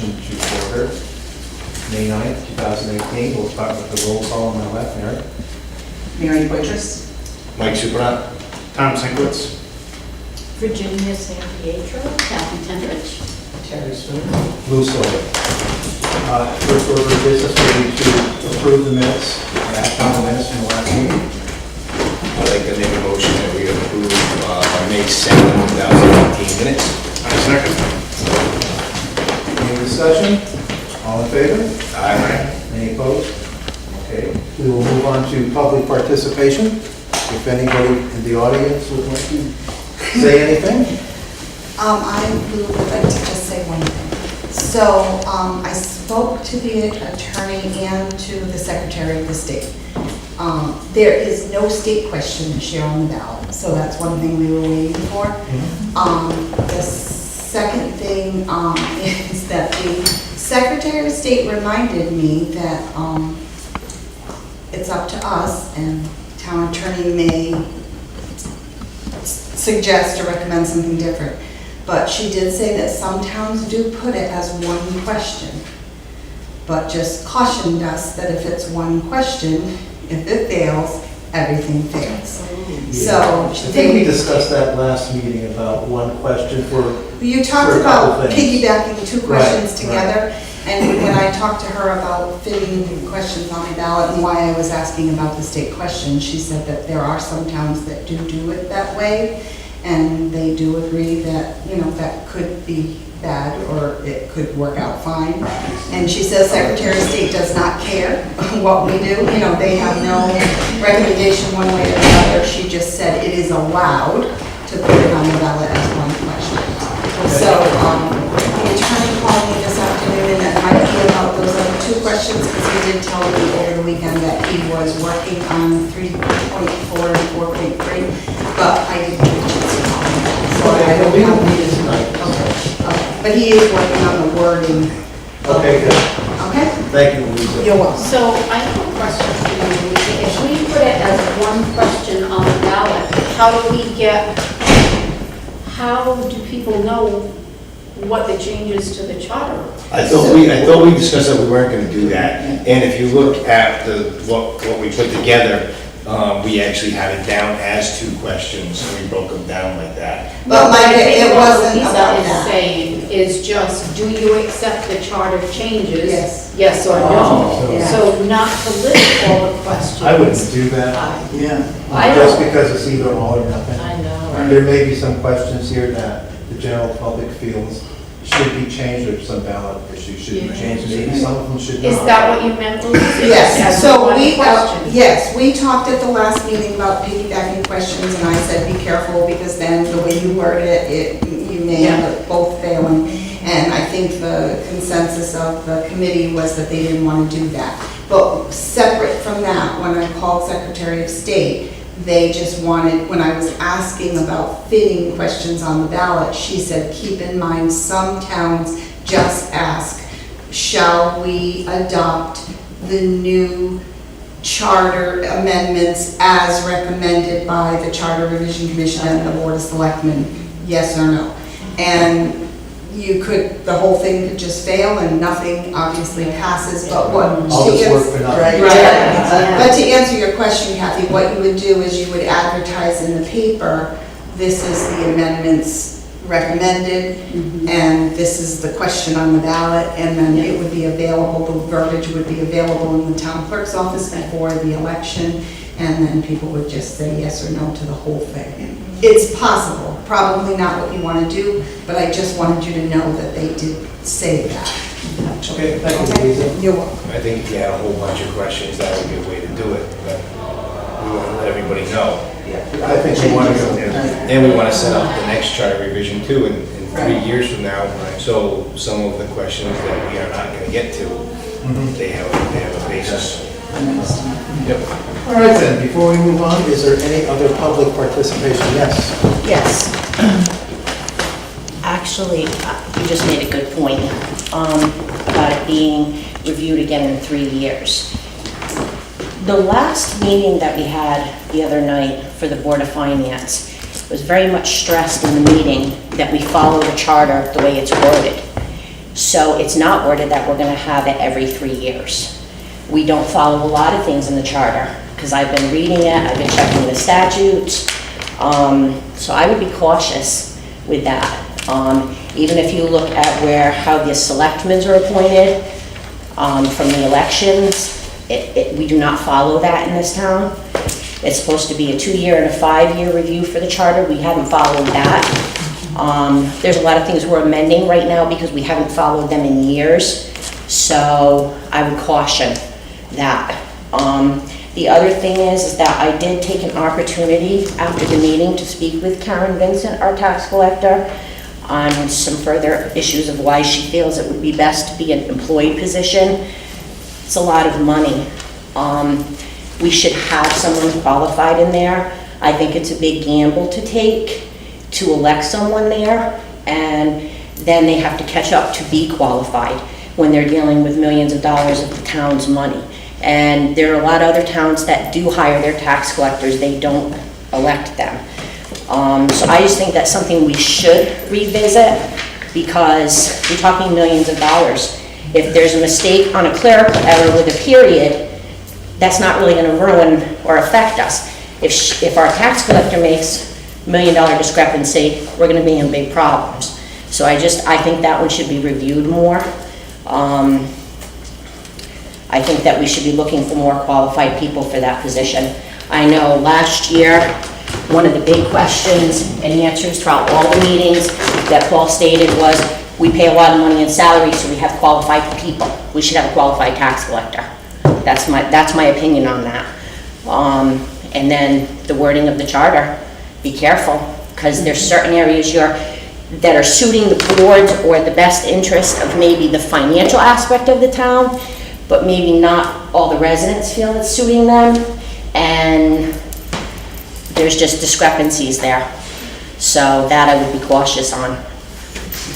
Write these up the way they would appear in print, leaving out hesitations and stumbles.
motion to order. May 9th, 2018. We'll start with the roll call on my left, Mary. Mary Buttress. Mike Supranat. Tom Sinkwitz. Virginia San Pietro, Kathy Tendrich. Terry Sweeney. Lou Sawyer. First order of business will be to approve the minutes, act on the minutes from the last meeting. I'd like to make a motion that we approve our May 2nd, 2018 minutes. I second. Any discussion? All in favor? Aye. Any opposed? Okay. We will move on to public participation. If anybody in the audience would like to say anything? I would like to just say one thing. So I spoke to the attorney and to the Secretary of the State. There is no state question this year on the ballot, so that's one thing we were waiting for. The second thing is that the Secretary of State reminded me that it's up to us, and town attorney may suggest or recommend something different. But she did say that some towns do put it as one question, but just cautioned us that if it's one question, if it fails, everything fails. So I think we discussed that last meeting about one question for. you talked for a couple about things. piggybacking two questions Right, together, and when I talked to her about fitting questions on the ballot and why I was asking about the state question, she said that there are some towns that do it that way, and they do agree that, you know, that could be bad or it could work out fine. And she says Secretary of State does not care what we do. You know, they have no recommendation one way or the other. She just said it is allowed to put it on the ballot as one question. So the attorney called me this afternoon, and that might be about those other two questions, because he did tell me over the weekend that he was working on 3.4 and 4.3, but I didn't get a chance to call him. So I don't We have. don't need it tonight. Okay, but he is working on the wording. Okay, good. Okay? Thank you, Louisa. You're welcome. So I have a question for you, Lucy. If we put it as one question on the ballot, how do people know what the changes to the charter are? I thought we discussed that we weren't gonna do that. And if you look at what we put together, we actually had it down as two questions, and we broke them down like that. But Mike, it wasn't What about Lisa is that. saying is just, do you accept the charter changes? Yes. Yes or Oh, no? yeah. So not to list all the questions. I wouldn't do that, Yeah. I just don't. because it's either all or nothing. I know. There may be some questions here that the general public feels should be changed, or some ballot issues should be changed, maybe some of them should not. Is that what you meant, Lucy? Yes, As so one we, question? yes, we talked at the last meeting about piggybacking questions, and I said, be careful, because then the way you word it, you may end up both failing. And I think the consensus of the committee was that they didn't want to do that. But separate from that, when I called Secretary of State, they just wanted, when I was asking about fitting questions on the ballot, she said, keep in mind, some towns just ask, shall we adopt the new charter amendments as recommended by the Charter Revision Commission and the Board of Selectmen, yes or no? And you could, the whole thing could just fail and nothing obviously passes, but what? All this work for nothing. Right. But to answer your question, Kathy, what you would do is you would advertise in the paper, this is the amendments recommended, and this is the question on the ballot, and then it would be available, the verbiage would be available in the town clerk's office before the election, and then people would just say yes or no to the whole thing. It's possible, probably not what you want to do, but I just wanted you to know that they did say that. Okay, thank you, Louisa. You're welcome. I think if you had a whole bunch of questions, that would be a way to do it, but we want to let everybody know. I think we want to go there. And we want to set up the next charter revision too in 3 years from now. So some of the questions that we are not going to get to, they have a basis. Yep. All right then, before we move on, is there any other public participation? Yes. Yes. Actually, you just made a good point about it being reviewed again in 3 years. The last meeting that we had the other night for the Board of Finance was very much stressed in the meeting that we follow the charter the way it's worded. So it's not worded that we're gonna have it every 3 years. We don't follow a lot of things in the charter, because I've been reading it, I've been checking the statutes. So I would be cautious with that. Even if you look at how the selectmen are appointed from the elections, we do not follow that in this town. It's supposed to be a 2-year and a 5-year review for the charter. We haven't followed that. There's a lot of things we're amending right now because we haven't followed them in years. So I would caution that. The other thing is that I did take an opportunity after the meeting to speak with Karen Vincent, our tax collector, on some further issues of why she feels it would be best to be an employed position. It's a lot of money. We should have someone qualified in there. I think it's a big gamble to take to elect someone there, and then they have to catch up to be qualified when they're dealing with millions of dollars of the town's money. And there are a lot of other towns that do hire their tax collectors, they don't elect them. So I just think that's something we should revisit, because we're talking millions of dollars. If there's a mistake on a clerical error with a period, that's not really gonna ruin or affect us. If our tax collector makes $1 million discrepancy, we're gonna be in big problems. So I think that one should be reviewed more. I think that we should be looking for more qualified people for that position. I know last year, one of the big questions and answers throughout all the meetings that Paul stated was, we pay a lot of money in salaries, so we have qualified people. We should have a qualified tax collector. That's my opinion on that. And then the wording of the charter, be careful, because there's certain areas that are suiting the boards or the best interest of maybe the financial aspect of the town, but maybe not all the residents feel it's suiting them, and there's just discrepancies there. So that I would be cautious on.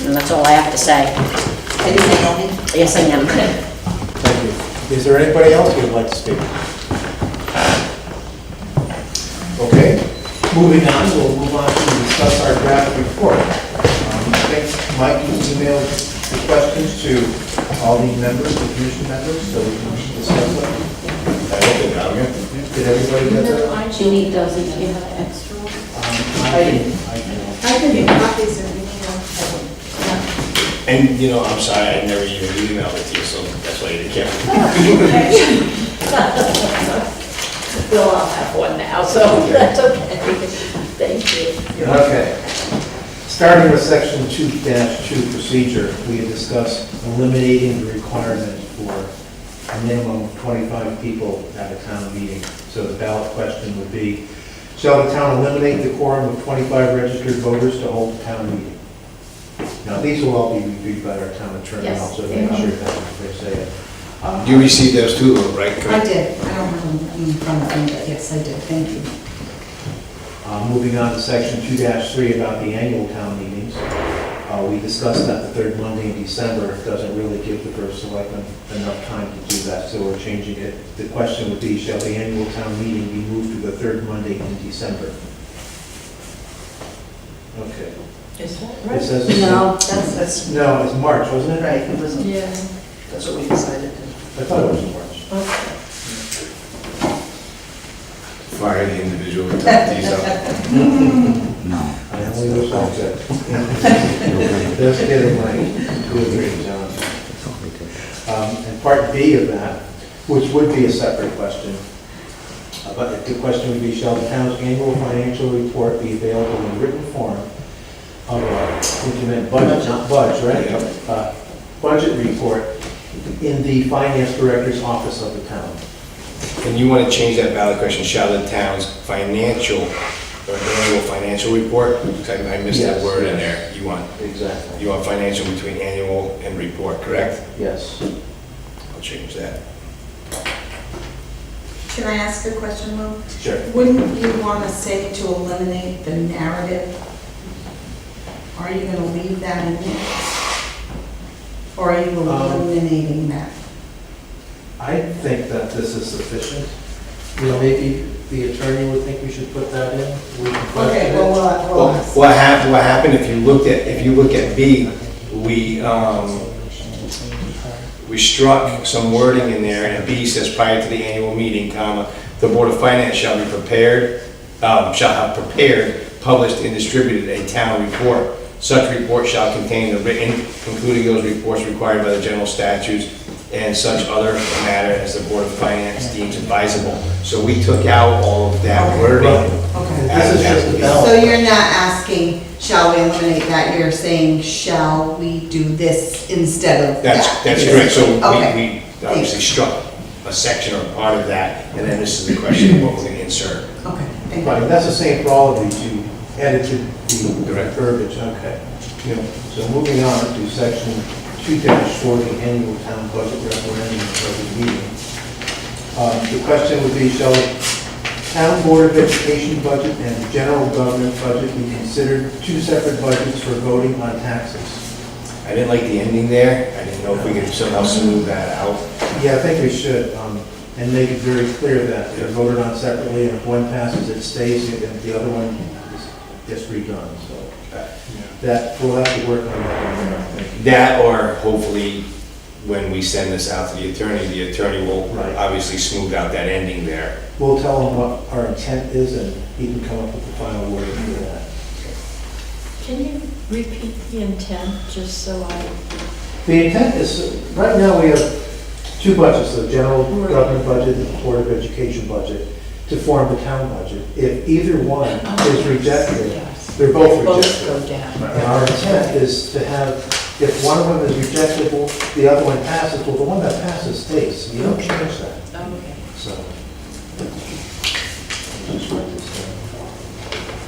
And that's all I have to say. Are you saying Yes, I am. Thank you. Is there anybody else who would like to speak? Okay, moving on, we'll move on to discuss our draft report. I think Mike, you emailed the questions to all the members, the commission members, so we can discuss them. I hope they got them. Did everybody get that? Julie doesn't, do you have an extra one? I can do copies of it. And, you know, I'm sorry, I never even emailed it to you, so that's why you didn't care. We'll all have one now, so that's okay. Thank you. Okay. Starting with section 2-2 procedure, we had discussed eliminating the requirement for a minimum of 25 people at a town meeting. So the ballot question would be, shall the town eliminate the quorum of 25 registered voters to hold a town meeting? Now, these will all be reviewed by our town attorney, Yes. also to make sure that's what they say. You received those too, right? I did. I don't have them in front of me, but yes, I did. Thank you. Moving on to section 2-3 about the annual town meetings. We discussed that the third Monday in December doesn't really give the first selectman enough time to do that, so we're changing it. The question would be, shall the annual town meeting be moved to the third Monday in December? Okay. Is that It says- No, That's No, it's March, wasn't it? right. It wasn't. Yeah. That's what we decided. I thought it was March. Fire the individual who typed these up. I only wish I could. Just kidding, Mike. Good dream, John. And part B of that, which would be a separate question, but the question would be, shall the town's annual financial report be available in written form of a, what you meant, budget, not budge, right? Budget report in the finance director's office of the town. And you want to change that ballot question, shall the town's financial, or annual financial report? Because I missed that Yes, word in yes. there. Exactly. You want financial between annual and report, correct? Yes. I'll change that. Can I ask a question, Lou? Sure. Wouldn't you want to say to eliminate the narrative? Are you going to leave that in there? Or are you eliminating that? I think that this is sufficient. You know, maybe the attorney would think we should put that in. We can question Okay, it. well, Well, what happened, if you look at B, we, we struck some wording in there, and B says prior to the annual meeting, comma, the Board of Finance shall be prepared, shall have prepared, published, and distributed a town report. Such report shall contain the written, including those reports required by the general statutes, and such other matter as the Board of Finance deems advisable. So we took out all of that wording. Okay. This is just a So ballot. you're not asking, shall we eliminate that, you're saying, shall we do this instead of that? That's correct, so Okay. we obviously struck a section or part of that, and then this is the question of what we're gonna insert. Okay, thank you. Right, that's the same for all of these, you edited the Correct. verbiage, okay. So moving on to section 2-4, the annual town budget referendum every meeting. The question would be, shall the town board of education budget and the general government budget be considered two separate budgets for voting on taxes? I didn't like the ending there, I didn't know if we could somehow smooth that out. Yeah, I think we should, and make it very clear that they're voted on separately, and if one passes, it stays, and the other one gets redone, so. That, we'll have to work on that, I think. That, or hopefully, when we send this out to the attorney will Right. obviously smooth out that ending there. We'll tell him what our intent is, and he can come up with the final wording for that. Can you repeat the intent, just so I, The intent is, right now, we have two budgets, the general government budget and the Board of Education budget, to form the town budget. If either one is rejected, they're both both rejected. go down? And our intent is to have, if one of them is rejected, well, the other one passes, well, the one that passes stays, you don't change that, Okay. so. Just write this down.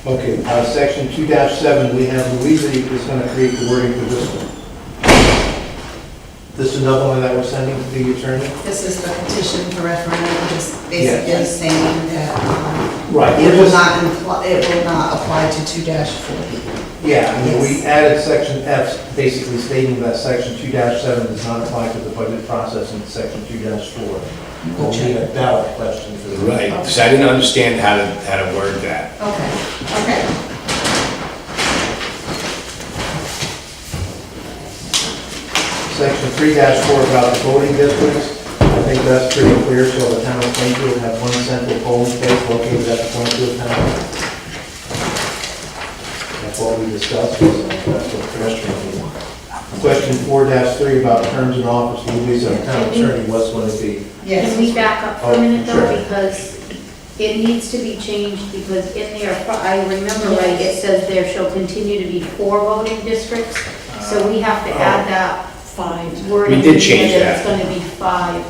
Okay, section 2-7, we have Louisa is going to create the wording for this one. This is another one that we're sending to the attorney? This is the petition for referendum, just basically Yes. saying that Right. it will not apply to 2-4. Yeah, I mean, we Yes. added section F, basically stating that section 2-7 does not apply to the budget process in section 2-4. We'll need a ballot question for the. Right, because I didn't understand how to word that. Okay, okay. Section 3-4 about the voting districts, I think that's pretty clear, so the town of Plainfield have one central polling place located at the Plainfield town. That's what we discussed, so that's what the question is. Question 4-3 about terms in office, Louise, our town attorney, what's going to be? Can we back up for a minute Oh, sure. though, because it needs to be changed, because in there, I remember right, it says there shall continue to be 4 voting districts, so we have to add that 5. wording. We did in change there that. It's gonna be 5.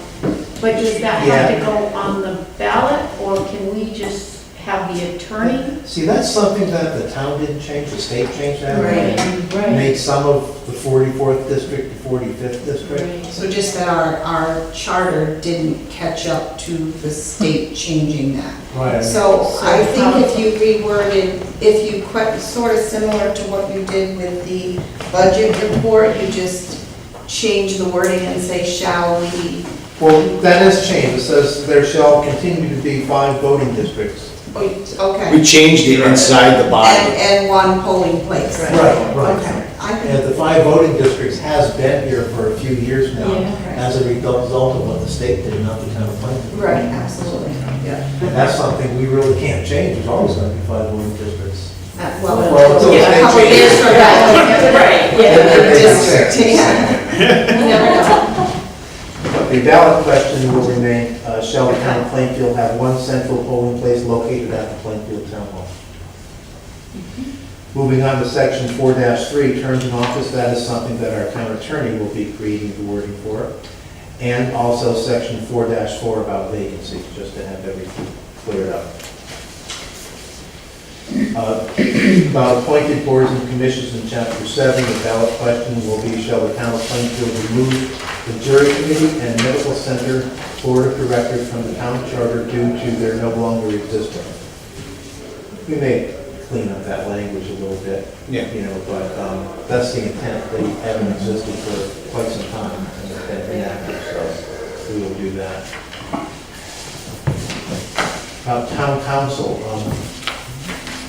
But does that have to go on the ballot, or can we just have the attorney? See, that's something that the town didn't change, the state changed that. Right. Right. Made some of the 44th district the 45th district. Right. So just that our charter didn't catch up to the state changing that. Right. So I think if you reworded, if you sort of similar to what you did with the budget report, you just change the wording and say, shall we? Well, that has changed. It says there shall continue to be 5 voting districts. Okay. We changed it inside the body. And one polling place. Right. Okay. I And can, the 5 voting districts has been here for a few years now, Yeah. as a result of what the state did, not the town of Plainfield. right, absolutely, yeah. And that's something we really can't change. There's always going to be 5 voting districts. Well, Well, until the yeah, a state couple of years changes. from now. Right, The district, yeah. You never know. But the ballot question will remain, shall the town of Plainfield have one central polling place located at the Plainfield Town Hall? Moving on to section 4-3, terms in office, that is something that our town attorney will be creating the wording for. And also section 4-4 about vacancies, just to have everything cleared up. About appointed boards and commissions in chapter 7, the ballot question will be, shall the town of Plainfield remove the jury committee and medical center board of directors from the town charter due to their no longer existing? We may clean up that language a little bit, Yeah. but that's the intent. They haven't existed for quite some time and they've been inactive, so we will do that. Town council,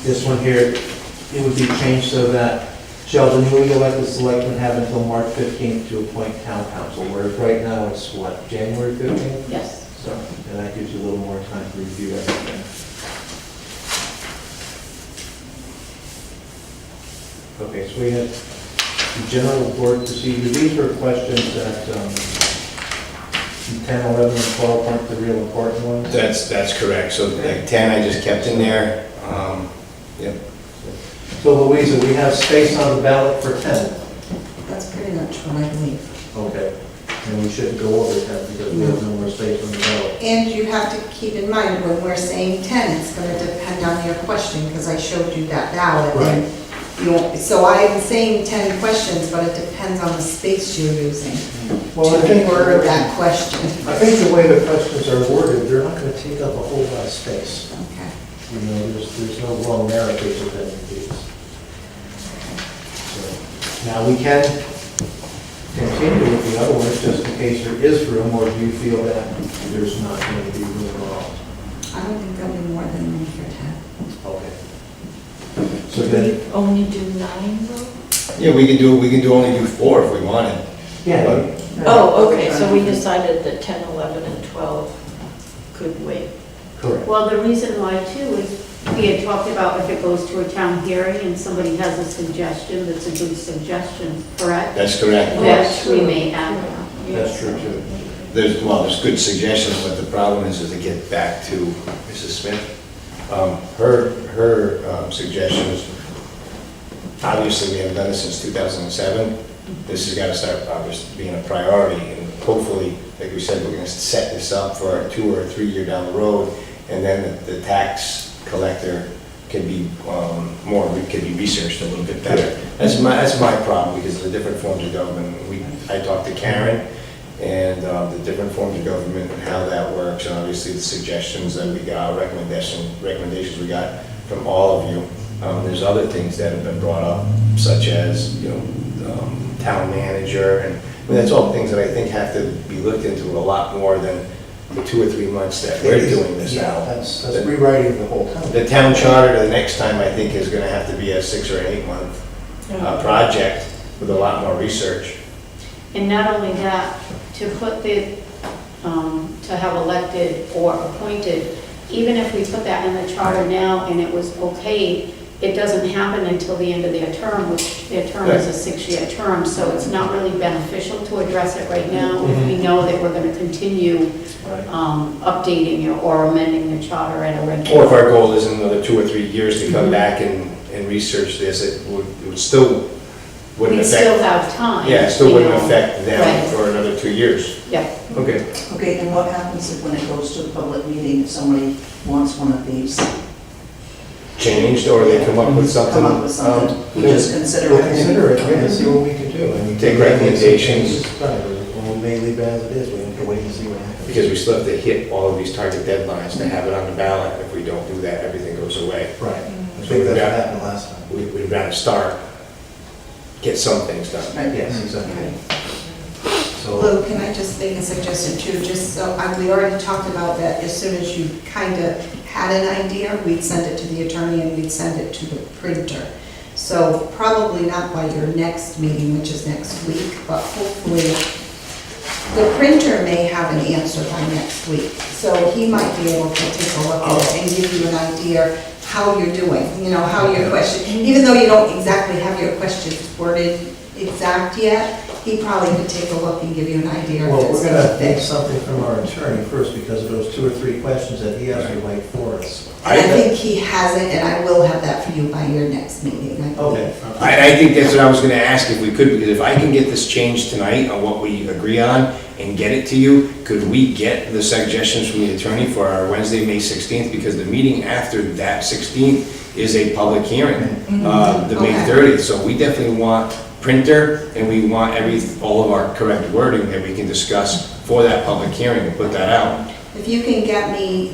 this one here, it would be changed so that shall the newly elected selectmen have until March 15th to appoint town council, whereas right now it's what, January 15th? Yes. So, and that gives you a little more time to review everything. Okay, so we have the general board procedure. These were questions that 10, 11, and 12 aren't the real important ones. That's correct. So like 10, I just kept in there. Yep. So Louisa, we have space on the ballot for 10. That's pretty much what I believe. Okay. And we shouldn't go over 10 because we have no more space on the ballot. And you have to keep in mind, when we're saying 10, it's going to depend on your question, because I showed you that ballot. Right. And so I'm saying 10 questions, but it depends on the space you're using Well, I to think, word that question. I think the way the questions are worded, they're not going to take up a whole lot of space. Okay. You know, there's no long narratives of any of these. So, now we can continue with the other ones just in case there is room, or do you feel that there's not going to be room at all? I don't think there'll be more than room for 10. Okay. So then, Only do 9 though? Yeah, we can only do 4 if we wanted. yeah. Oh, okay, so we decided that 10, 11, and 12 could wait. Correct. Well, the reason why too is we had talked about if it goes to a town hearing and somebody has a suggestion that's a good suggestion, correct? That's correct. That we may add. That's true too. There's good suggestions, but the problem is to get back to Mrs. Smith. Her suggestion is, obviously, we haven't done this since 2007. This has got to start obviously being a priority, and hopefully, like we said, we're going to set this up for a 2 or 3 year down the road, and then the tax collector can be can be researched a little bit better. That's my problem, because of the different forms of government. I talked to Karen, and the different forms of government and how that works, and obviously the suggestions that we got, recommendations we got from all of you. There's other things that have been brought up, such as, town manager, and that's all things that I think have to be looked into a lot more than the 2 or 3 months that we're doing this Yeah, now. that's rewriting the whole town. The town charter, the next time, I think, is gonna have to be a 6 or 8 month project with a lot more research. And not only that, to put to have elected or appointed, even if we put that in the charter now and it was okayed, it doesn't happen until the end of their term, which their term is a 6-year term, so it's not really beneficial to address it right now if we know that we're gonna continue updating or amending the charter at a regular. Or if our goal is in another 2 or 3 years to come back and research this, it would still wouldn't We'd still affect. have time. Yeah, it still you wouldn't know. affect them Right. for another 2 years. Yeah. Okay. Okay, and what happens if when it goes to a public meeting, if somebody wants one of these? Changed, or they come up with something. Come up with something, we just consider We'll it. consider it, yeah, and see what we can do. And we Take can make some recommendations. changes, right, or we may leave it as it is, we have to wait and see what happens. Because we still have to hit all of these target deadlines to have it on the ballot. If we don't do that, everything goes away. Right, I think that's what happened last time. We'd rather start, get some things done. Right. Yes, exactly. So, Lou, can I just make a suggestion too, just so, we already talked about that, as soon as you kind of had an idea, we'd send it to the attorney and we'd send it to the printer. So probably not by your next meeting, which is next week, but hopefully, the printer may have an answer by next week. So he might be able to take a look at it and give you an idea how you're doing, how your question, even though you don't exactly have your questions worded exact yet, he probably could take a look and give you an idea. well, if it's we're gonna gonna take fit. something from our attorney first because of those 2 or 3 questions that he has to write for us. And I think he has it, and I will have that for you by your next meeting, I believe. Okay. I think that's what I was gonna ask, if we could, because if I can get this changed tonight on what we agree on and get it to you, could we get the suggestions from the attorney for our Wednesday, May 16th? Because the meeting after that 16th is a public hearing, the May Okay. 30th. So we definitely want printer, and we want all of our correct wording that we can discuss for that public hearing and put that out. If you can get me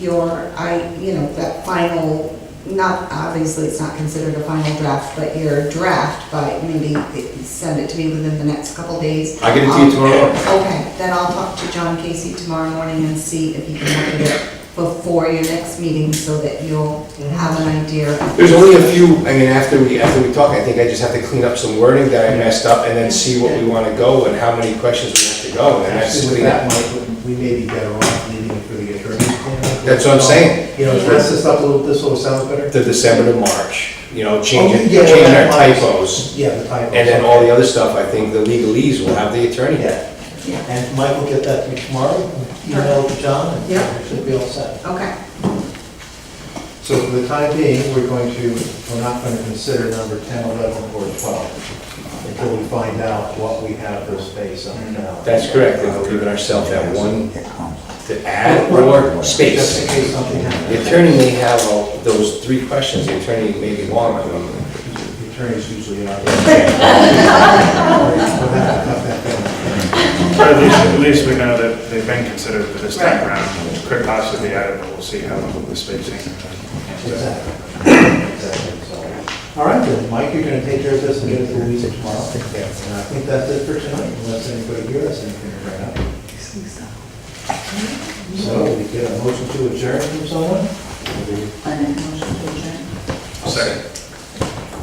that final, not, obviously it's not considered a final draft, but your draft, by maybe send it to me within the next couple days. I'll get it to you tomorrow. Okay, then I'll talk to John Casey tomorrow morning and see if he can look at it before your next meeting so that you'll have an idea. There's only a few, I mean, after we talk, I think I just have to clean up some wording that I messed up and then see what we want to go and how many questions we have to go, and that's Actually, with clean that, up. Mike, we may be better off leaving it for the attorney. That's what I'm saying. You know, dress this up a little, this will sound better. To December to March, you know, Oh, changing yeah, our well, typos. Yeah, the typos. And then all the other stuff, I think the legalese will have the attorney. Yeah. And Mike will get that to me tomorrow, email it to John, and Yep. it should be all set. Okay. So for the time being, we're not going to consider number 10, 11, or 12 until we find out what we have for space on now. That's correct, and we're giving ourselves that one to add or Just space. in case something The happens. attorney may have those 3 questions, the attorney may be long on them. The attorney's usually not. We'll have to cut that down. Or at least we know that they've been considered for this time around, which could possibly be added, but we'll see how the spacing. Exactly. Exactly. So, all right, then, Mike, you're going to take care of this and get it to Louisa tomorrow. And I think that's it for tonight, unless anybody here has anything to bring up. So we get a motion to adjourn from someone? I make a motion to adjourn. Second.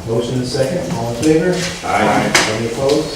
Motion is second, all in favor? Aye. Any opposed?